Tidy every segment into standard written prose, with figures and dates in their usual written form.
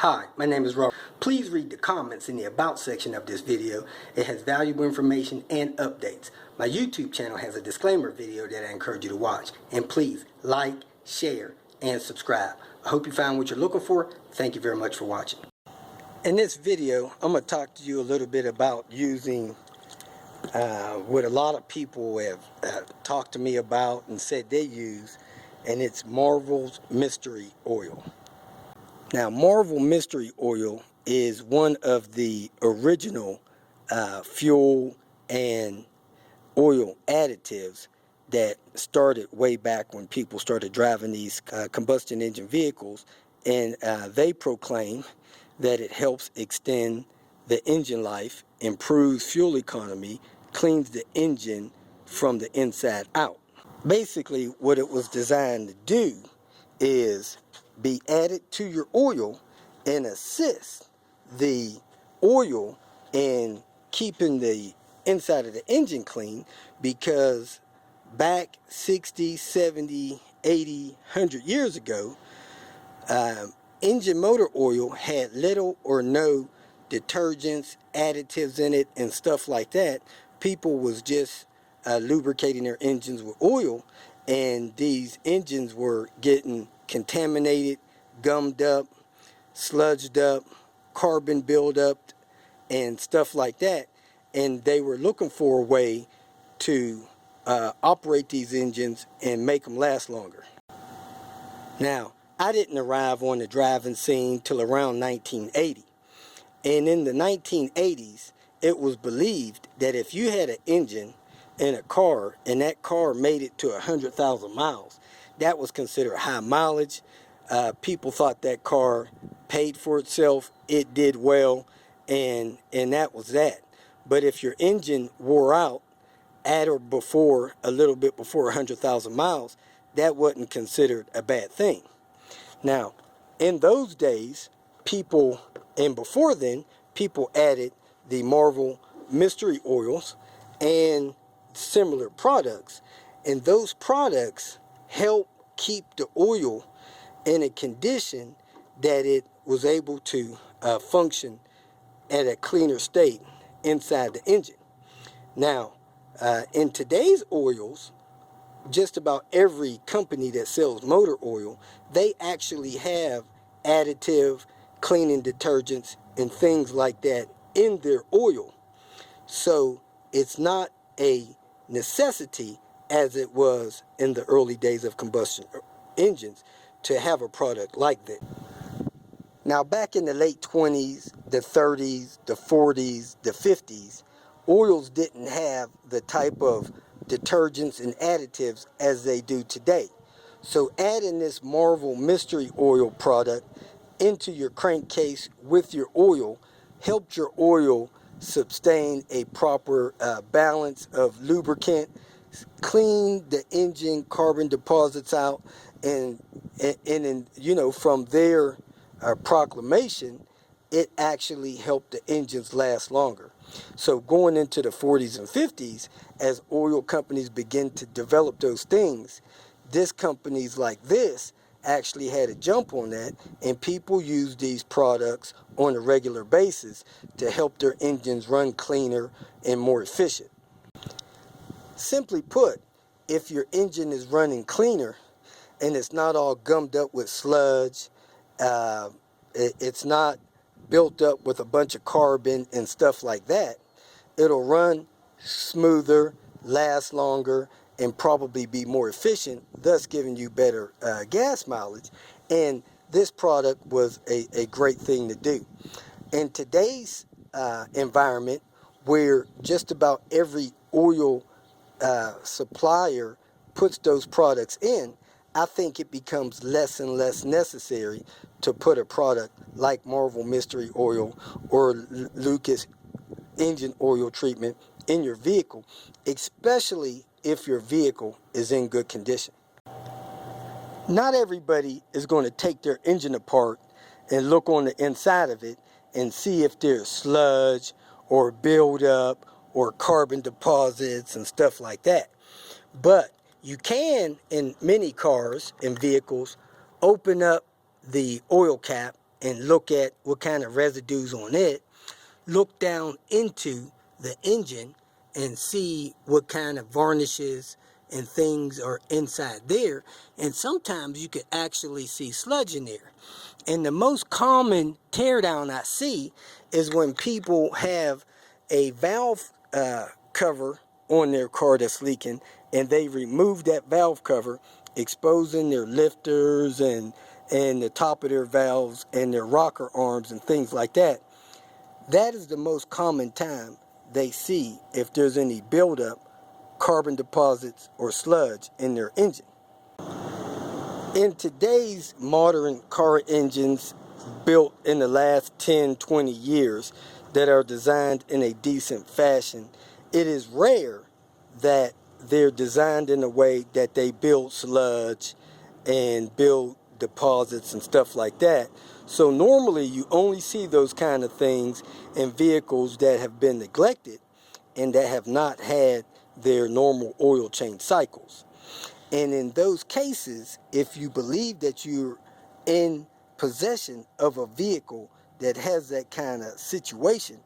Hi, my name is Robert. Please read the comments in the About section of this video. It has valuable information and updates. My YouTube channel has a disclaimer video that I encourage you to watch. And please like, share, and subscribe. I hope you found what you're looking for. Thank you very much for watching. In this video, I'm going to talk to you a little bit about using what a lot of people have talked to me about and said they use, and it's Marvel's Mystery Oil. Now, Marvel Mystery Oil is one of the original fuel and oil additives that started way back when people started driving these combustion engine vehicles, and they proclaim that it helps extend the engine life, improves fuel economy, cleans the engine from the inside out. Basically, what it was designed to do is be added to your oil and assist the oil in keeping the inside of the engine clean, because back 60, 70, 80, 100 years ago, engine motor oil had little or no detergents, additives in it, and stuff like that. People was just lubricating their engines with oil, and these engines were getting contaminated, gummed up, sludged up, carbon buildup, and stuff like that. And they were looking for a way to operate these engines and make them last longer. Now, I didn't arrive on the driving scene till around 1980. And in the 1980s, it was believed that if you had an engine in a car and that car made it to 100,000 miles, that was considered high mileage. People thought that car paid for itself, it did well, and that was that. But if your engine wore out at or before, a little bit before 100,000 miles, that wasn't considered a bad thing. Now, in those days, people, and before then, people added the Marvel Mystery Oils and similar products, and those products help keep the oil in a condition that it was able to function at a cleaner state inside the engine. Now, in today's oils, just about every company that sells motor oil, they actually have additive cleaning detergents and things like that in their oil. So it's not a necessity as it was in the early days of combustion engines to have a product like that. Now, back in the late 20s, the 30s, the 40s, the 50s, oils didn't have the type of detergents and additives as they do today. So adding this Marvel Mystery Oil product into your crankcase with your oil helped your oil sustain a proper balance of lubricant, clean the engine carbon deposits out, and you know, from their proclamation, it actually helped the engines last longer. So going into the 40s and 50s, as oil companies begin to develop those things, companies like this actually had a jump on that, and people use these products on a regular basis to help their engines run cleaner and more efficient. Simply put, if your engine is running cleaner and it's not all gummed up with sludge, it's not built up with a bunch of carbon and stuff like that, it'll run smoother, last longer, and probably be more efficient, thus giving you better gas mileage. And this product was a great thing to do. In today's environment, where just about every oil supplier puts those products in, I think it becomes less and less necessary to put a product like Marvel Mystery Oil or Lucas engine oil treatment in your vehicle, especially if your vehicle is in good condition. Not everybody is going to take their engine apart and look on the inside of it and see if there's sludge or buildup or carbon deposits and stuff like that. But you can, in many cars and vehicles, open up the oil cap and look at what kind of residues on it, look down into the engine and see what kind of varnishes and things are inside there. And sometimes you could actually see sludge in there. And the most common teardown I see is when people have a valve cover on their car that's leaking, and they remove that valve cover, exposing their lifters and the top of their valves and their rocker arms and things like that. That is the most common time they see if there's any buildup, carbon deposits, or sludge in their engine. In today's modern car engines built in the last 10, 20 years that are designed in a decent fashion, it is rare that they're designed in a way that they build sludge and build deposits and stuff like that. So normally you only see those kind of things in vehicles that have been neglected and that have not had their normal oil change cycles. And in those cases, if you believe that you're in possession of a vehicle that has that kind of situation,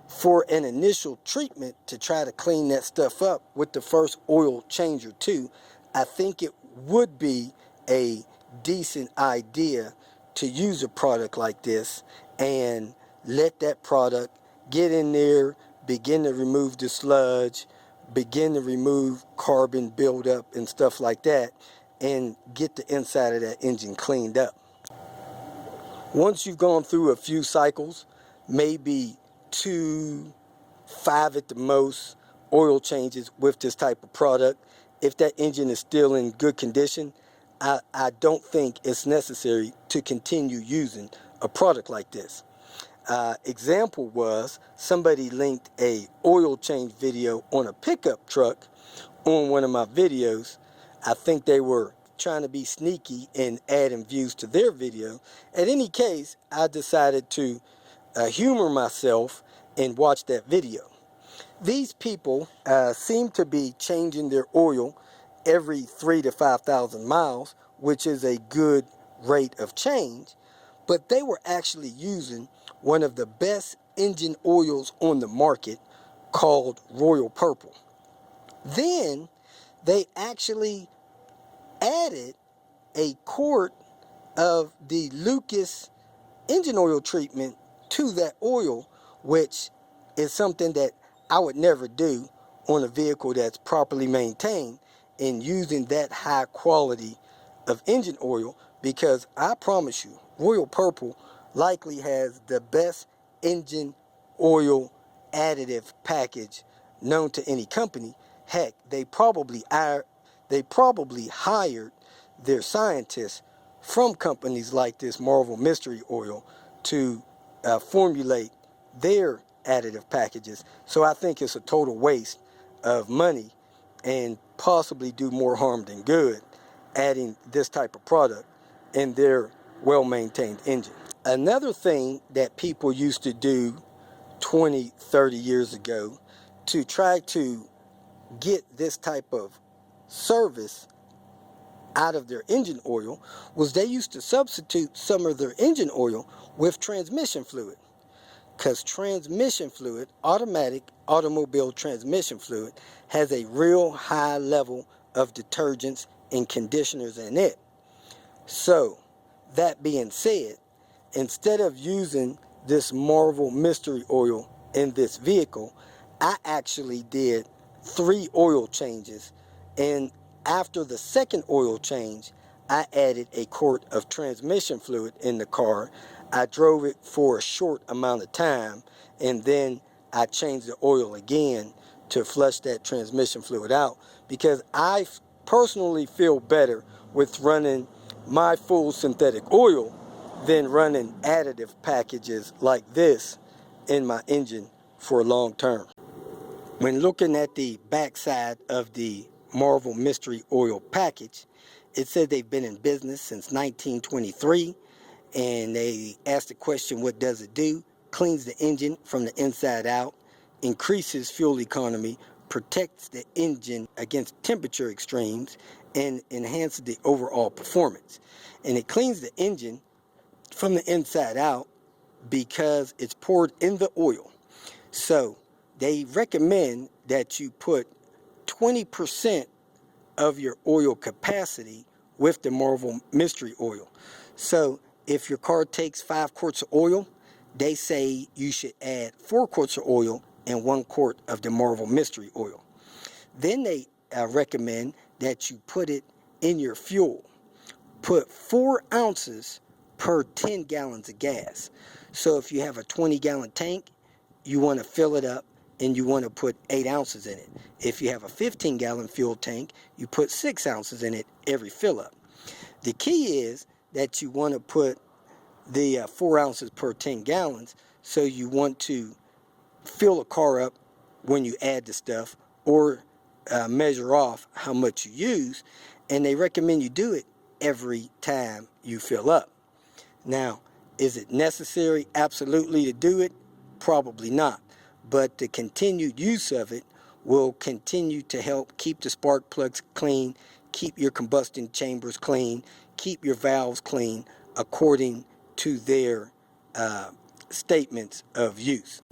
for an initial treatment to try to clean that stuff up with the first oil change or two, I think it would be a decent idea to use a product like this and let that product get in there, begin to remove the sludge, begin to remove carbon buildup and stuff like that, and get the inside of that engine cleaned up. Once you've gone through a few cycles, maybe 2, 5 at the most, oil changes with this type of product, if that engine is still in good condition, I don't think it's necessary to continue using a product like this. Example was somebody linked a oil change video on a pickup truck on one of my videos. I think they were trying to be sneaky and adding views to their video. In any case, I decided to humor myself and watch that video. These people seem to be changing their oil every 3,000 to 5,000 miles, which is a good rate of change, but they were actually using one of the best engine oils on the market called Royal Purple. Then they actually added a quart of the Lucas engine oil treatment to that oil, which is something that I would never do on a vehicle that's properly maintained, and using that high quality of engine oil, because I promise you, Royal Purple likely has the best engine oil additive package known to any company. Heck, they probably hired their scientists from companies like this Marvel Mystery Oil to formulate their additive packages. So I think it's a total waste of money and possibly do more harm than good adding this type of product in their well-maintained engine. Another thing that people used to do 20, 30 years ago to try to get this type of service out of their engine oil was they used to substitute some of their engine oil with transmission fluid. Because transmission fluid, automatic automobile transmission fluid, has a real high level of detergents and conditioners in it. So, that being said, instead of using this Marvel Mystery Oil in this vehicle, I actually did 3 oil changes, and after the second oil change, I added a quart of transmission fluid in the car. I drove it for a short amount of time, and then I changed the oil again to flush that transmission fluid out, because I personally feel better with running my full synthetic oil than running additive packages like this in my engine for long term. When looking at the backside of the Marvel Mystery Oil package, it said they've been in business since 1923, and they asked the question, what does it do? Cleans the engine from the inside out, increases fuel economy, protects the engine against temperature extremes, and enhances the overall performance. And it cleans the engine from the inside out because it's poured in the oil. So they recommend that you put 20% of your oil capacity with the Marvel Mystery Oil. So if your car takes 5 quarts of oil, they say you should add 4 quarts of oil and 1 quart of the Marvel Mystery Oil. Then they recommend that you put it in your fuel. Put 4 ounces per 10 gallons of gas. So if you have a 20-gallon tank, you want to fill it up and you want to put 8 ounces in it. If you have a 15-gallon fuel tank, you put 6 ounces in it every fill up. The key is that you want to put the 4 ounces per 10 gallons, so you want to fill a car up when you add the stuff, or measure off how much you use, and they recommend you do it every time you fill up. Now, is it necessary absolutely to do it? Probably not, but the continued use of it will continue to help keep the spark plugs clean, keep your combustion chambers clean, keep your valves clean according to their statements of use.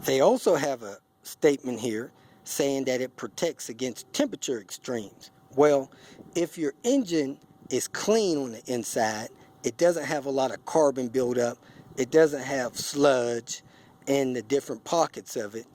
They also have a statement here saying that it protects against temperature extremes. Well, if your engine is clean on the inside, it doesn't have a lot of carbon buildup, it doesn't have sludge in the different pockets of it,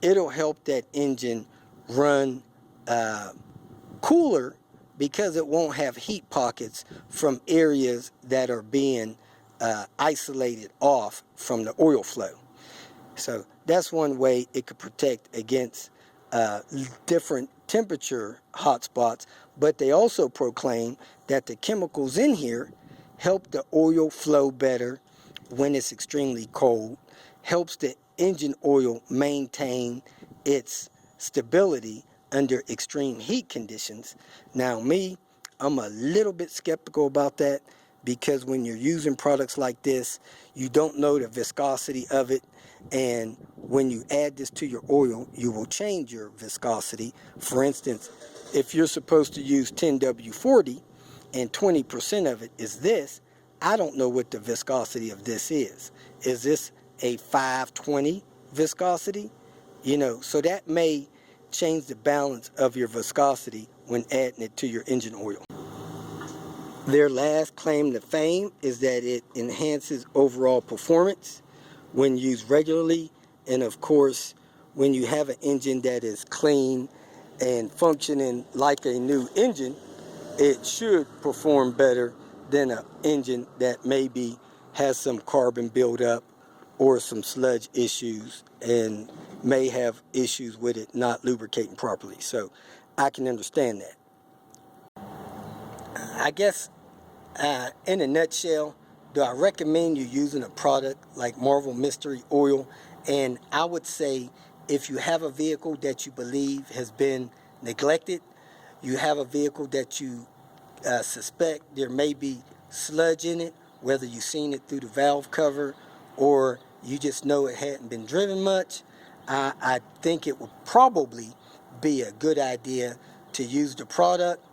it'll help that engine run cooler because it won't have heat pockets from areas that are being isolated off from the oil flow. So that's one way it could protect against different temperature hotspots, but they also proclaim that the chemicals in here help the oil flow better when it's extremely cold, helps the engine oil maintain its stability under extreme heat conditions. Now I'm a little bit skeptical about that, because when you're using products like this, you don't know the viscosity of it, and when you add this to your oil, you will change your viscosity. For instance, if you're supposed to use 10W40 and 20% of it is this, I don't know what the viscosity of this is. Is this a 520 viscosity? So that may change the balance of your viscosity when adding it to your engine oil. Their last claim to fame is that it enhances overall performance when used regularly, and of course, when you have an engine that is clean and functioning like a new engine, it should perform better than an engine that maybe has some carbon buildup or some sludge issues and may have issues with it not lubricating properly. So I can understand that. I guess in a nutshell, do I recommend you using a product like Marvel Mystery Oil? And I would say, if you have a vehicle that you believe has been neglected, you have a vehicle that you suspect there may be sludge in it, whether you've seen it through the valve cover or you just know it hadn't been driven much, I think it would probably be a good idea to use the product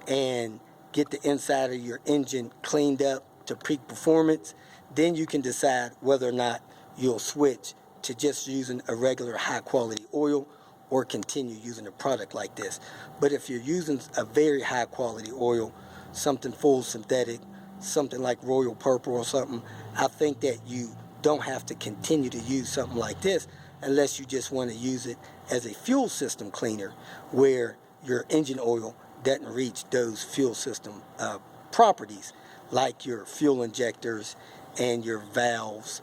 and get the inside of your engine cleaned up to peak performance. Then you can decide whether or not you'll switch to just using a regular high quality oil or continue using a product like this. But if you're using a very high quality oil, something full synthetic, something like Royal Purple or something, I think that you don't have to continue to use something like this unless you just want to use it as a fuel system cleaner, where your engine oil doesn't reach those fuel system properties like your fuel injectors and your valves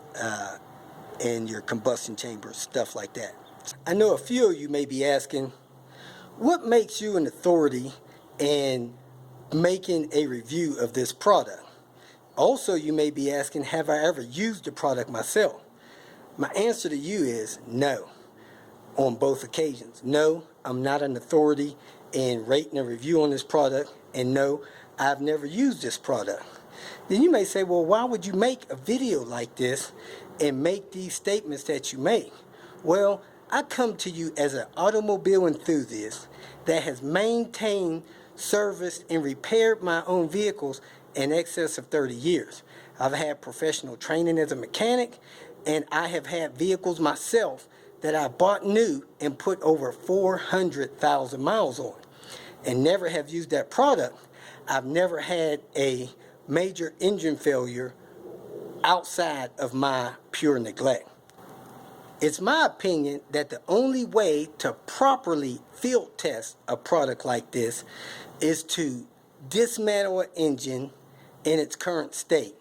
and your combustion chambers, stuff like that. I know a few of you may be asking, what makes you an authority in making a review of this product? Also, you may be asking, have I ever used the product myself? My answer to you is no, on both occasions. No, I'm not an authority in rating a review on this product, and no, I've never used this product. Then you may say, well, why would you make a video like this and make these statements that you make? Well, I come to you as an automobile enthusiast that has maintained, serviced, and repaired my own vehicles in excess of 30 years. I've had professional training as a mechanic, and I have had vehicles myself that I bought new and put over 400,000 miles on, and never have used that product. I've never had a major engine failure outside of my pure neglect. It's my opinion that the only way to properly field test a product like this is to dismantle an engine in its current state,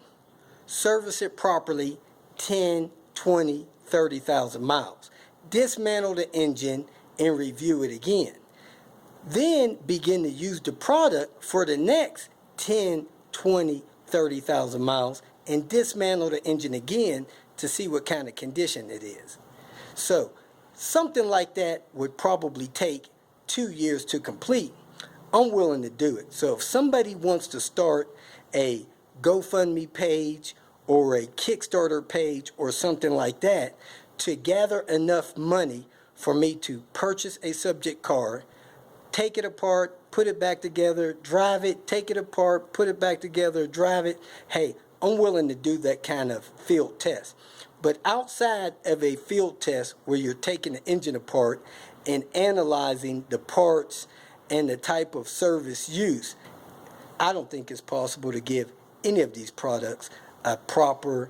service it properly 10, 20, 30,000 miles, dismantle the engine and review it again. Then begin to use the product for the next 10, 20, 30,000 miles and dismantle the engine again to see what kind of condition it is. So something like that would probably take 2 years to complete. I'm willing to do it. So if somebody wants to start a GoFundMe page or a Kickstarter page or something like that to gather enough money for me to purchase a subject car, take it apart, put it back together, drive it, take it apart, put it back together, drive it, hey, I'm willing to do that kind of field test. But outside of a field test where you're taking the engine apart and analyzing the parts and the type of service use, I don't think it's possible to give any of these products a proper,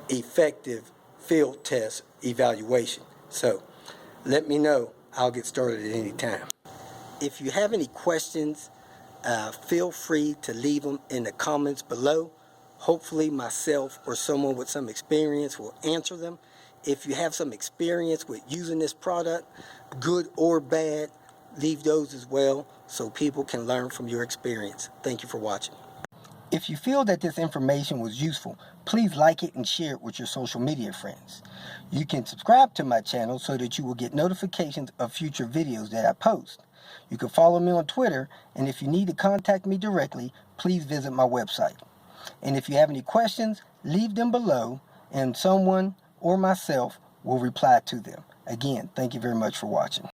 effective field test evaluation. So let me know. I'll get started at any time. If you have any questions, feel free to leave them in the comments below. Hopefully myself or someone with some experience will answer them. If you have some experience with using this product, good or bad, leave those as well so people can learn from your experience. Thank you for watching. If you feel that this information was useful, please like it and share it with your social media friends. You can subscribe to my channel so that you will get notifications of future videos that I post. You can follow me on Twitter, and if you need to contact me directly, please visit my website. And if you have any questions, leave them below, and someone or myself will reply to them. Again, thank you very much for watching.